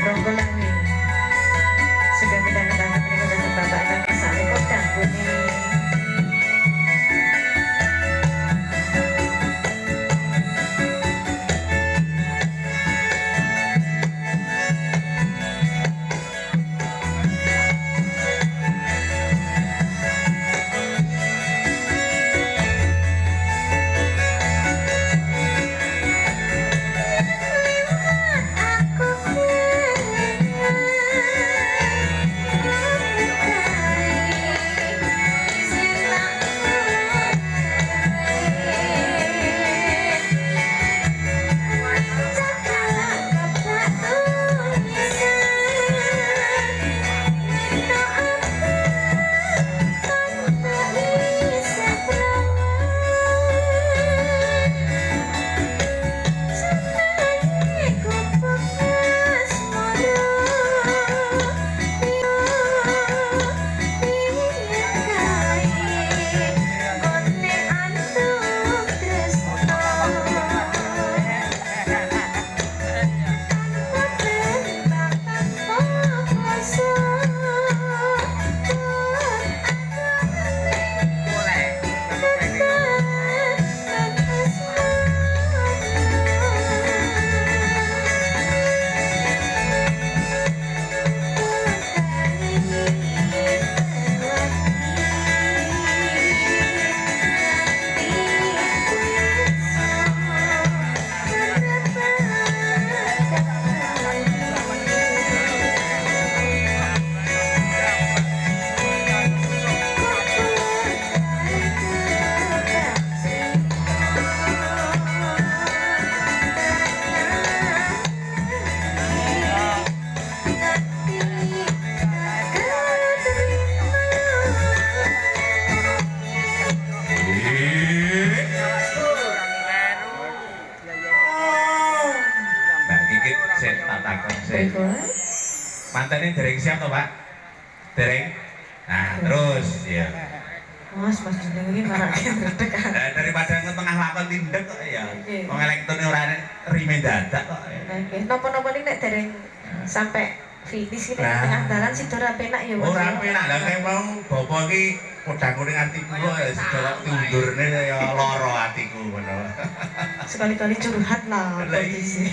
Ronggolangi sudah minta-minta menikah bapak dan kesal kok dangune. Mantannya dereng siap toh Pak? Dereng? Nah terus ya Mas jeneng iki marake ndredeg. Daripada ngetengah lakon tindak kok ya wong elektone ora rime dadak kok. Nggih, napa-napa nek dereng sampai finish iki tengah dalan sido ora penak ya Mas. Ora penak lha nek mau bapa iki kodang-kodang atiku kok ya sedaya tundurne ya lara atiku ngono. Sekali-kali curhat lah kondisi.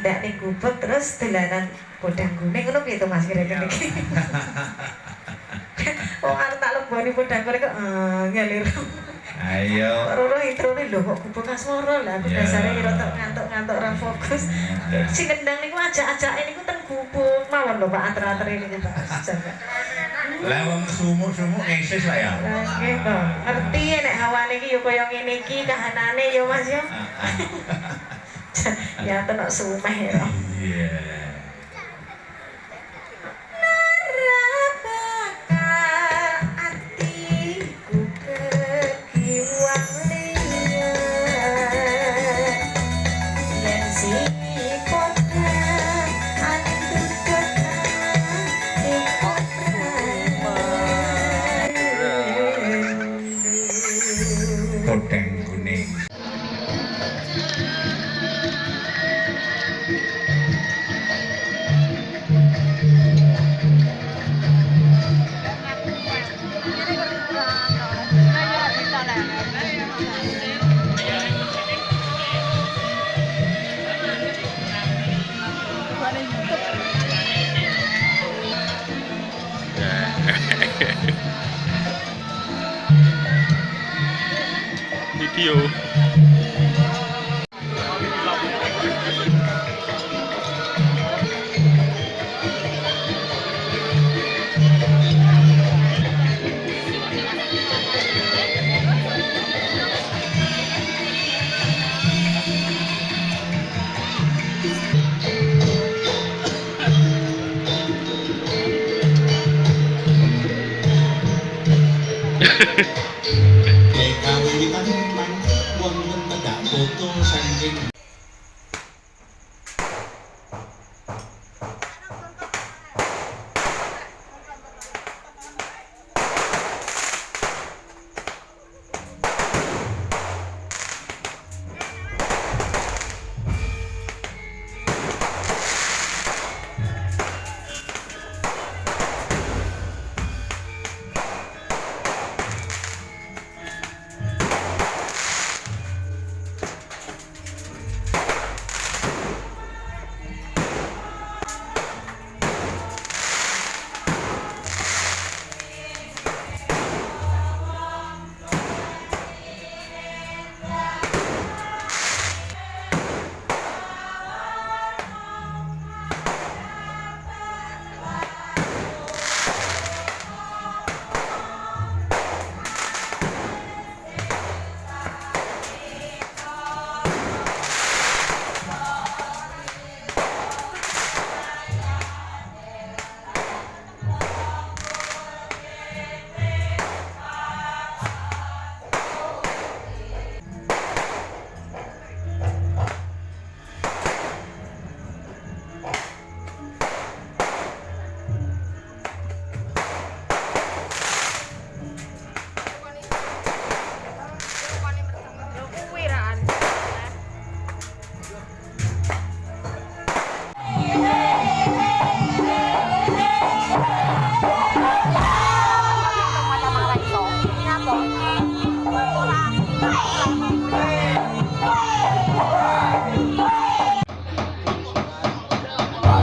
tidak ning gubek terus dolanan Podang kuning ngono piye to Mas kira-kira iki? Oh arep tak leboni podang kuning kok ngelir. Ayo. Roro introne lho kok gubeng asmara lah aku dasare rada ngantuk-ngantuk ora fokus. Sing kendang niku ajak-ajake niku ten gubeng mawon lho Pak ater-ater niku Pak. Lah wong sumuk-sumuk ngesis lah ya. Lah nggih to. Ngerti nek hawane iki ya kaya ngene iki kahanane ya Mas ya. Ya tenan sumeh ya. Iya. Podang kuning. Video. Kawiwitan wonten tedak foto saking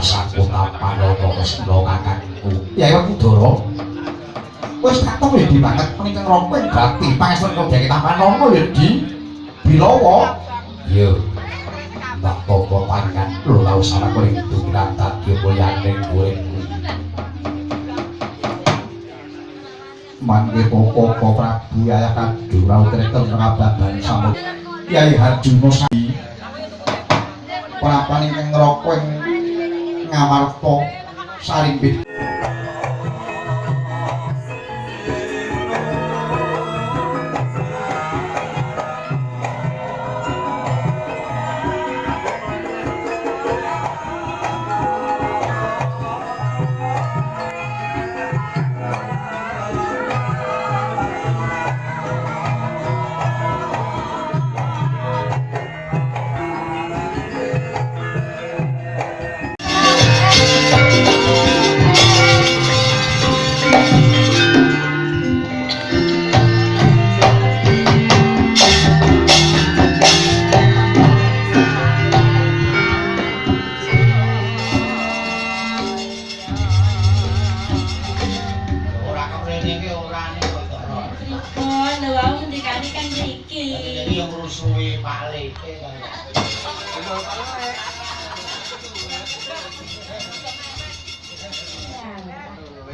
rasaku apa nono keselo kakakku ya iku Kudara wis tak tau wedi banget menika ngroko berarti pangestu kok dhewe tampan nono ya di Bilawa iya tak popo pangan lho tau salah kuring itu kita tadi mulyane uripku mangke popo Prabu Yaya Kadura utreten ngababan samut Yai Harjuna Sari prapan ingkang ngroko ngamarta sarimbit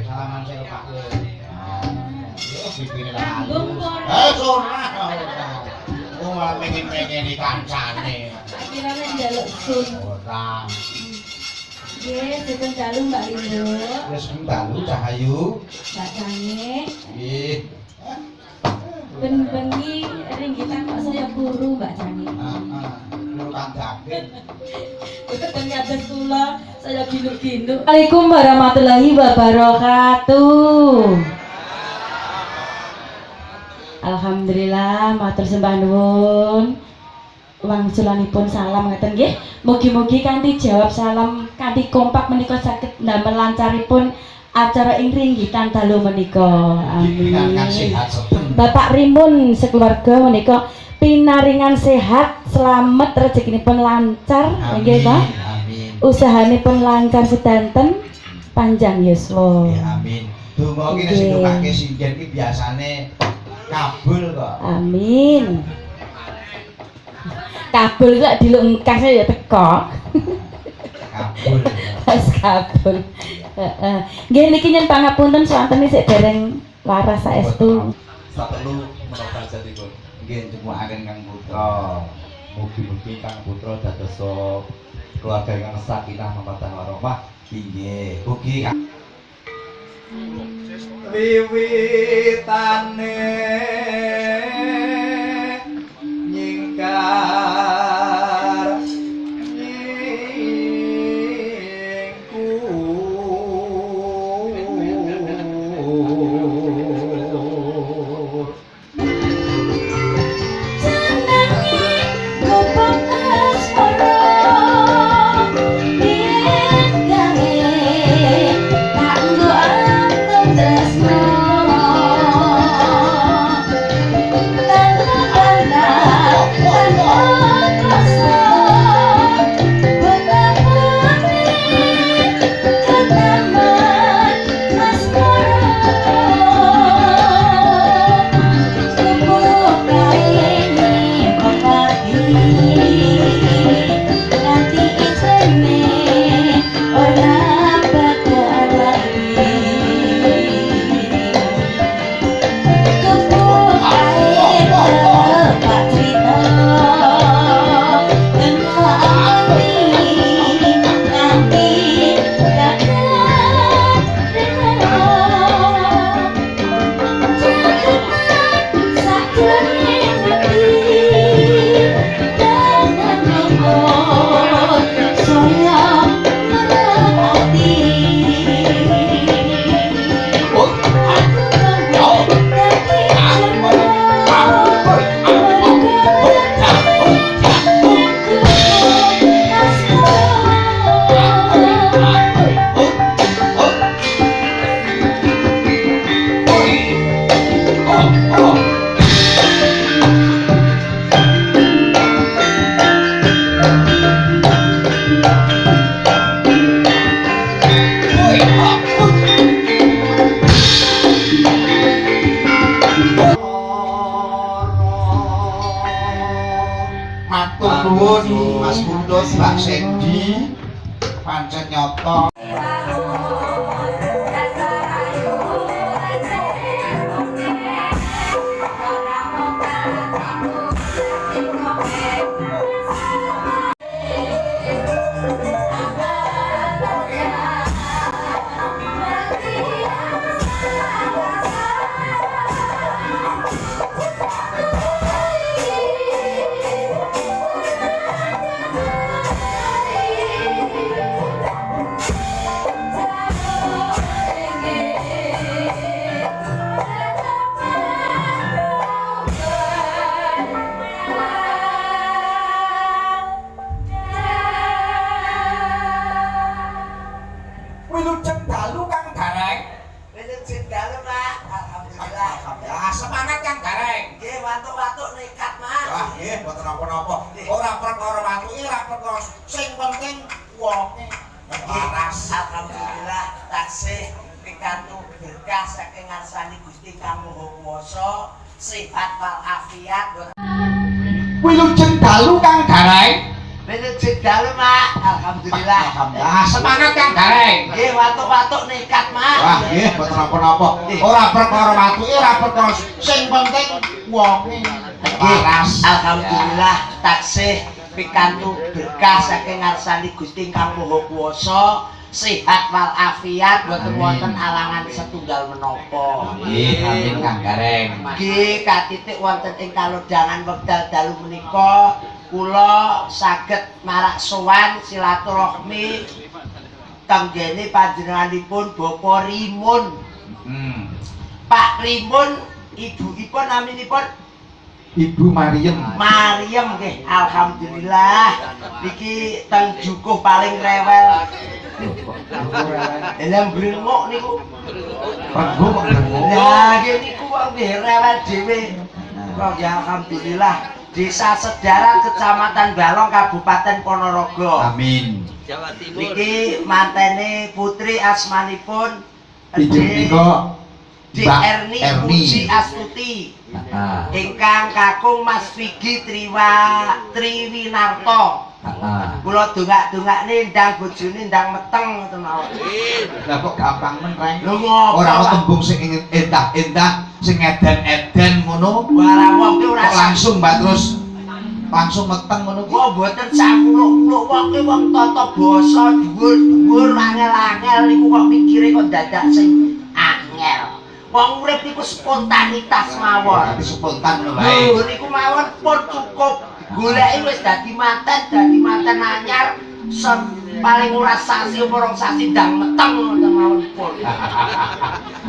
Salaman saya Pak. Yo bibine lalu. Ora. Oh malah pengen di kancane. Akhirnya njaluk sun. Ora. Nggih, sugeng dalu Mbak Lindo. Wis dalu Cahayu. Mbak Cange. Nggih. Ben bengi ringgitan kok saya guru Mbak Cange. Heeh. Lu kandaken. Ternyata kula saya ginuk-ginuk. Assalamualaikum warahmatullahi wabarakatuh. Alhamdulillah matur sembah nuwun. Wangsulanipun salam ngeten nggih. Mugi-mugi kanthi jawab salam kanthi kompak menika saged ndamel lancaripun acara ing ringgitan dalu menika. Diberikan Amin. sehat seben. Bapak Rimun sekeluarga menika pinaringan sehat, selamat rezekinipun lancar nggih Pak. Amin. Usahanipun lancar sedanten panjang yuswa. Ya amin. Donga iki nek sing ndongake singen iki biasane kabul kok. Amin. Kabul kok diluk engkas ya teko. Kabul. Pas kabul. Heeh. Nggih niki nyen pangapunten swanten sik dereng waras saestu. Saperlu menapa jatipun. Nggih jemukaken Kang Putra. Mugi-mugi Kang Putra dadosa keluarga ingkang sakinah mawaddah warahmah. Nggih, mugi Kang Wiwitane nyingkar nyingku matur nuwun Mas Pundut Mbak Sendi pancen nyata. Wilujeng dalu Kang Gareng. Wilujeng dalu, Pak. Alhamdulillah. Alhamdulillah semangat Kang Gareng. Nggih, watuk-watuk nekat, Mas. Wah, nggih mboten napa-napa. Ora perkara watuke, ora perkara sing penting wonge waras. Alhamdulillah taksih pikantuk berkah saking ngarsani Gusti Kang Maha Kuwasa, sehat walafiat. Wilujeng dalu Kang Gareng. Menuju dalu, Mak. Alhamdulillah. Alhamdulillah. Semangat Kang Gareng. Nggih, watuk-watuk nekat, Mak. Wah, nggih, mboten napa-napa. Ora perkara watuke, ora perkara sing penting wonge waras. Alhamdulillah taksih pikantuk berkah saking ngarsani Gusti Kang Maha Kuwasa, sehat wal afiat, boten wonten alangan setunggal menapa. Nggih, amin Kang Gareng. Nggih, katitik wonten ing kalodhangan wekdal dalu menika kula saged marak sowan silaturahmi tenggene panjenenganipun Bapak Rimun. Pak Rimun, ibuipun naminipun Ibu Mariem. Mariem nggih, alhamdulillah. Niki teng Jukuh paling rewel. Elang brengok niku. Renggo kok renggo. Lah nggih niku kok nggih rewel dhewe. Kok ya alhamdulillah. Desa Sedaran, Kecamatan Balong, Kabupaten Ponorogo. Amin. Niki mantene putri asmanipun Ibu nika Dik Erni Puji Astuti. Ingkang kakung Mas Vigi Triwinarto. Kula dongak-dongakne ndang bojone ndang meteng ngoten mawon. Lah kok gampang men Reng. Lho ngopo? Ora ana tembung sing endah-endah, sing edan-edan ngono. Ora wong ki ora Kok langsung Mbak terus langsung meteng ngono ki. kok mboten sampuluk-puluk wong ki wong tata basa dhuwur-dhuwur angel-angel niku kok mikire kok dadak sing angel. Wong urip niku spontanitas mawon. Tapi spontan lho bae. Lho niku mawon pun cukup. Goleki wis dadi manten anyar paling ora sasi apa rong sasi ndang meteng ngoten mawon pun.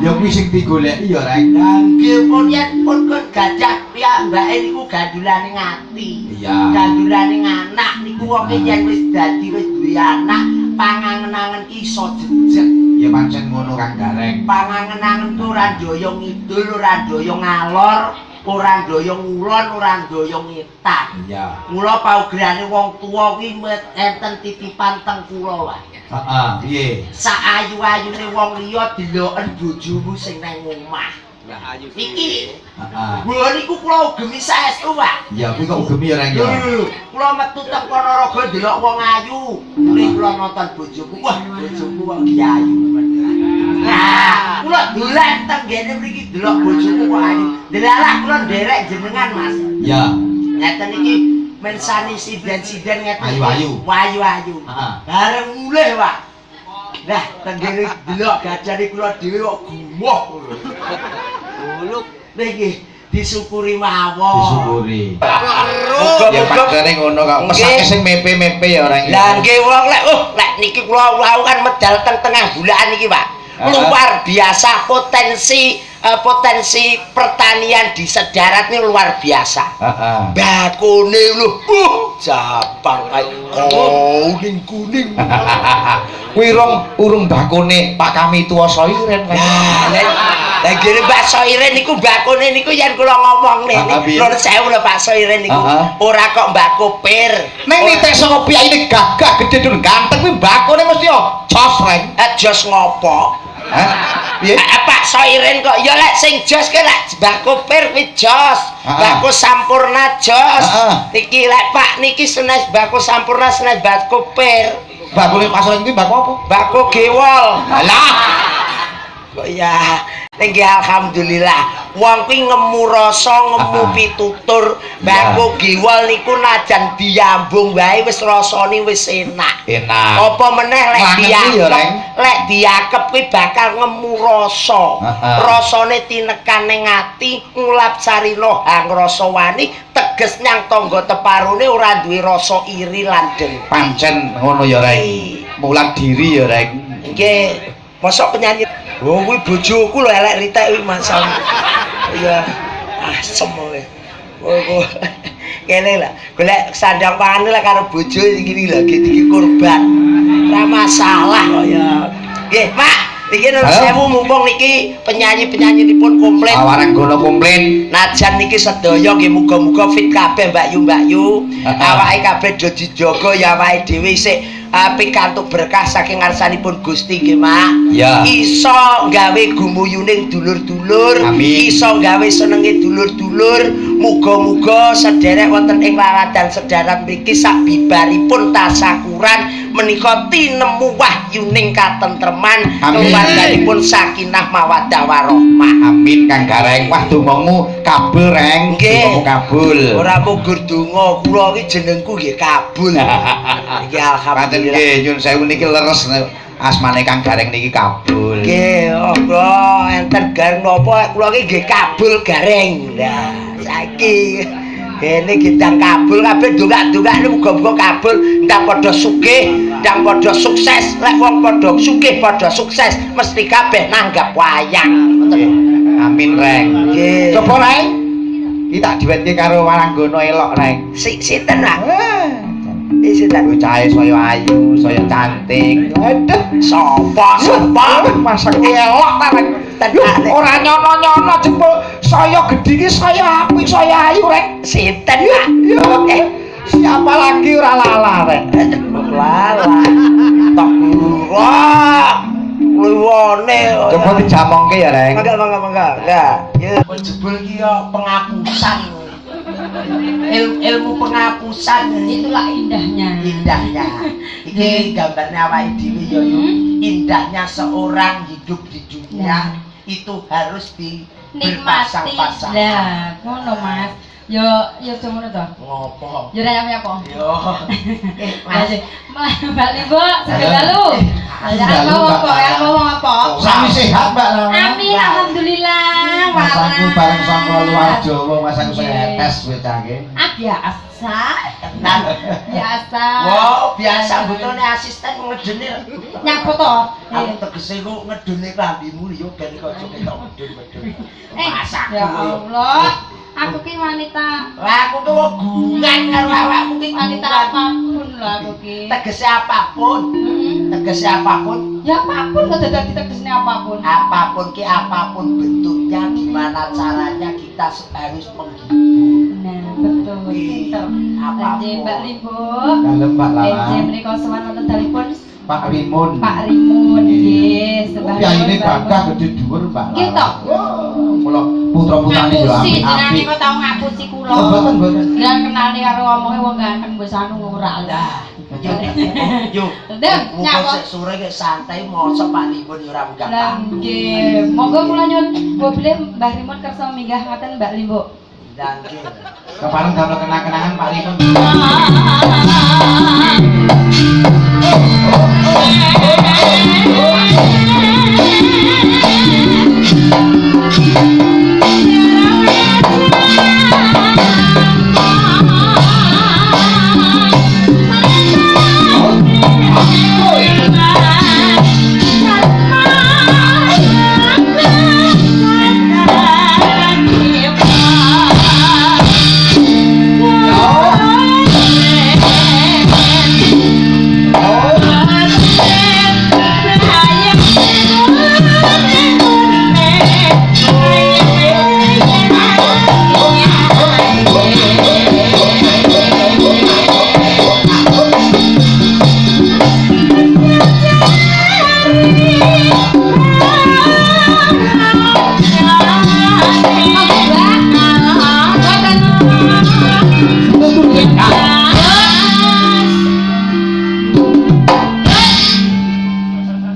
Ya kuwi sing digoleki ya Reng. Nggih pun yen pun gajah piyambake niku gandulane ngati. Iya. Gandulane anak niku wong yen wis duwe anak pangangen-angen iso jejeg. Ya pancen ngono Kang Gareng. Pangangen-angen ku ora ndoyong ngidul, ora ndoyong ngalor, ora ndoyong ulon, ora ndoyong ngetan. Iya. Mula paugerane wong tuwa kuwi enten titipan teng kula wae. Heeh, piye? Sak ayu-ayune wong liya deloken bojomu sing nang omah. Iki Heeh. kula niku kula ugemi saestu, Pak. Ya kuwi kok ugemi ya Reng ya. Lho, kula metu teng Ponorogo delok wong ayu. Mulih kula nonton bojoku. Wah, bojoku kok iki ayu. Nah, kula dolan teng ngene mriki delok bojoku kok ayu. Delalah kula nderek jenengan, Mas. Ya. Ngeten iki mensani siden-siden ngeten. Ayu-ayu. Ayu-ayu. Heeh. Bareng mulih, Pak. Nah, teng ngene delok gajane kula dhewe kok gumoh. Uluk niki disyukuri mawon. Disyukuri. Muga-muga Ya padane ngono kok. Mesake sing mepe-mepe ya Reng. lah nggih wong lek niki kula wau kan medal teng tengah bulan niki Pak. Luar biasa potensi pertanian di Sedarat ini luar biasa. Bakone lho, japang kuning. Kuwi urung bakone Pak Kami tuwa Soiren. Lah jere Pak Soiren niku bakone niku yen kula ngomong niku nuwun sewu lho Pak Soiren niku. Ora kok mbako pir. Ning nitek saka piyaine gagah gedhe dur ganteng kuwi bakone mesti jos Reng. Jos ngopo? Piye? Pak Soiren kok ya lek sing jos ki lek mbako pir kuwi jos. Mbako sampurna jos. Niki lek Pak niki senes mbako sampurna senes mbako pir. Bakone Pak Soiren kuwi mbako apa? Mbako gewol. Alah. Kok ya nggih alhamdulillah wong kuwi ngemu rasa ngemu pitutur mbako gewol niku najan diambung wae wis rasane wis enak. Apa meneh lek diakep kuwi bakal ngemu rasa. Rasane tinekan ning ati ngulap sarina hang rasa wani teges nyang tangga teparune ora duwe rasa iri lan dengki. Pancen ngono ya Reng. Mulat diri ya Reng. Nggih, mosok penyanyi. Oh kuwi bojoku lho elek ritek kuwi masalah. Iya. Asem kowe. Oh. Kene lah, golek sandang pangan lah karo bojo iki lagi iki korban. Ora masalah kok ya. Nggih, Pak. Niki nuwun sewu mumpung niki penyanyi-penyanyinipun komplit. Awareng gono komplit. Najan niki sedaya nggih muga-muga fit kabeh Mbak Yu. Awake kabeh do dijaga ya awake dhewe isih pikantuk berkah saking ngarsanipun Gusti nggih, Mak. Ya. Iso gawe gumuyuning dulur-dulur, iso gawe senenge dulur-dulur, Muga-muga sederek wonten ing laladan sedharat mriki sabibaripun tasakuran menika tinemu wahyuning katentreman keluarganipun sakinah mawaddah warahmah. Amin Kang Gareng. Wah dongamu kabul Reng. Dongamu kabul. Ora munggur donga, kula iki jenengku nggih kabul. Iki alhamdulillah. Nggih nyun sewu niki leres asmane Kang Gareng niki kabul. Nggih, kula enten gareng napa kula iki nggih kabul gareng. Lah, saiki kene gedang kabul kabeh dongak-dongak muga-muga kabul, ndang padha sugih, ndang padha sukses. Lek wong padha sugih, padha sukses, mesti kabeh nanggap wayang. Amin Reng. Nggih. Coba Reng. Iki tak diwetke karo Waranggono elok Reng. Sinten, Pak? Sinten? Bocahe saya ayu, saya cantik. Aduh, Sapa? masak elok ta Reng. Ora nyono-nyono jempol saya gedhe iki saya apik, saya ayu Reng. Sinten, Pak? Siapa lagi ora lala Reng. Lala. Tak kira luwane. Coba dijamongke ya Reng. Mangga. Ya, jebul iki yo penghapusan. Ilmu penghapusan Itulah indahnya. Iki gambarnya awake dhewe yo indahnya seorang hidup di dunia itu harus Nikmati. berpasang-pasang. Lah, ngono Mas. Yo ngono to. Ngopo? Yo ra apa? Yo. Mas, Mbak Limbo, sampai lalu. Ngomong apa? Sami sehat Mbak Lama. Amin, alhamdulillah. Masaku bareng saka luar Jawa, masaku saya tes wecake. Biasa. tenan. Biasa. Wow, biasa butone asisten ngedeni. Nyapa to? Aku tegese ku ngedeni klambimu yo ben kok ngedun-ngedun. Masak. Ya Allah. Aku ki wanita. Lah aku ki gungan karo awakmu ki Wanita apapun lah aku ki. tegese apapun. Tegese apapun. Ya apapun kok dadi tegesne apapun. Apapun ki apapun bentuknya, gimana caranya kita harus menghibur. Nah, betul. Pinter. Apapun. Nggih, Mbak Limbo. Dalem Mbak Lala. Nggih, menika sowan wonten dalipun Pak Rimun. Pak Rimun nggih, sebab Ya ini bangga gede dhuwur Mbak Lala. Gitu. Mula putra-putrane yo ngapusi jenengan apik. kok tau ngapusi kula. Mboten. Lah kenali karo omonge wong ganteng wis anu ora lah. Yuk. Ndem, nyapa? Sik sore ki santai mosok Pak Limun yo ora munggah. Lah nggih, monggo kula nyuwun mobil Mbah Rimun kersa minggah ngoten Mbak Limbo. Lah nggih. Kepareng damel kenang-kenangan Pak Rimun.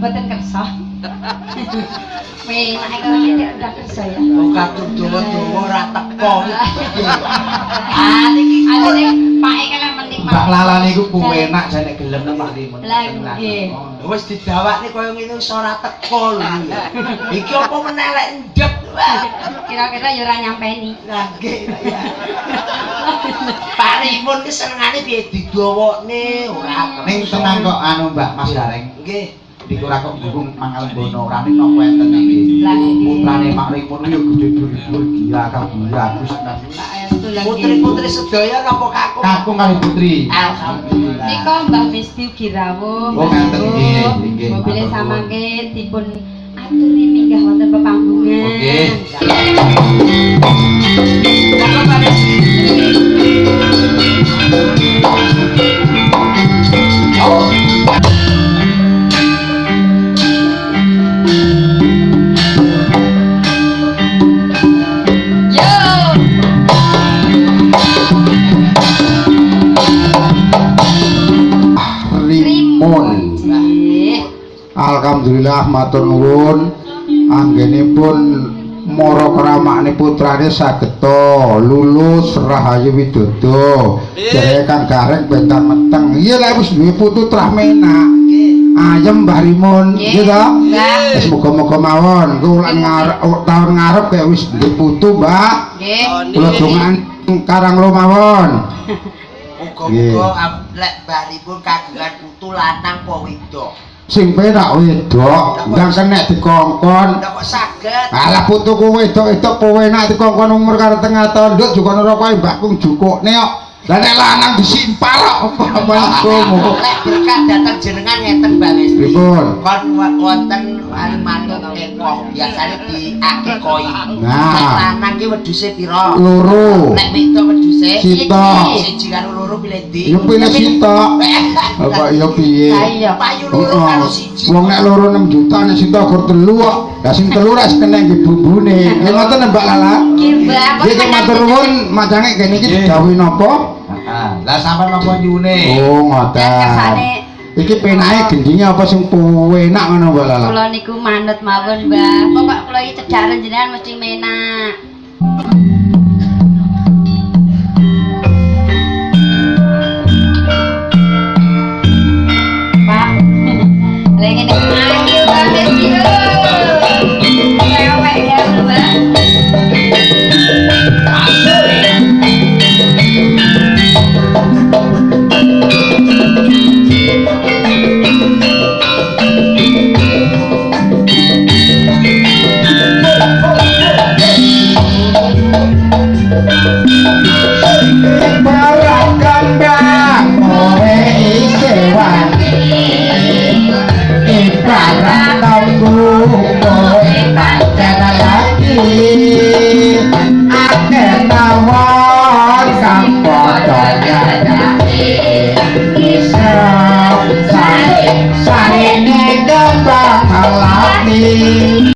Mboten kersa. Weh, nek kok udah kersa ya. Kok katur dawa-dawa ora teko. Niki Pak Eka lan menting Mbak Lala niku kuwenak jane gelem nang Pak Rimun. Lah nggih. Wis didawakne koyo ngene wis ora teko lho. Iki apa meneh lek ndek. Kira-kira ya ora nyampeni. Lah nggih ya. Pak Rimun ki senengane piye didawakne ora. Ning tenang kok anu Mbak Mas Gareng. Nggih. Diku ora kok gunggung mangal bono ora ning napa enten iki. Lah nggih. Putrane Pak Rimun yo gede dhuwur gila kabur bagus tenan. Putri-putri sedaya napa kakung? Kakung kali putri. Alhamdulillah. Nika Mbah Misti Girawung. Oh, ngaten nggih, nggih. Mobile samangke dipun aturi minggah wonten pepanggungan. Oke. Monggo Mbah Misti. Yo. alhamdulillah matur nuwun anggenipun mara kramakne putrane sageta lulus rahayu widodo jare Kang Gareng bentar meteng iya lek wis duwe putu trah menak ayem Mbah Rimun nggih to wis muga-muga mawon kula ngarep taun ngarep kayak wis duwe putu Mbak nggih kula dongan karang lo mawon muga-muga lek Mbah Rimun kagungan putu lanang apa wedok sing penak wedok ndang kenek dikongkon ndak kok saged alah putuku wedok-wedok po enak dikongkon umur karo tengah tonduk juga ora kowe mbakku jukukne kok lah nek lanang disimpal kok apa lek berkah datang jenengan ngeten Mbak Wis pripun kon wonten manut ekong biasane diakekoi nah lanang ki wedhuse pira loro nek wedok wedhuse sitok siji karo loro pilih ndi yo pilih sitok apa yo piye payu loro karo siji wong nek loro 6 juta nek sitok gur 3 kok lah sing 3 wis kena nggih bumbune nggih ngoten Mbak Lala Nggih, Mbak. nggih matur nuwun macange kene iki didhawuhi napa lah sampean napa nyune oh ngoten Kersane iki penake gendinge apa sing enak ngono Mbak Lala kula niku manut mawon, Mbah. Pokok kula iki cedhak jenengan mesti menak. Pak. Lagi nek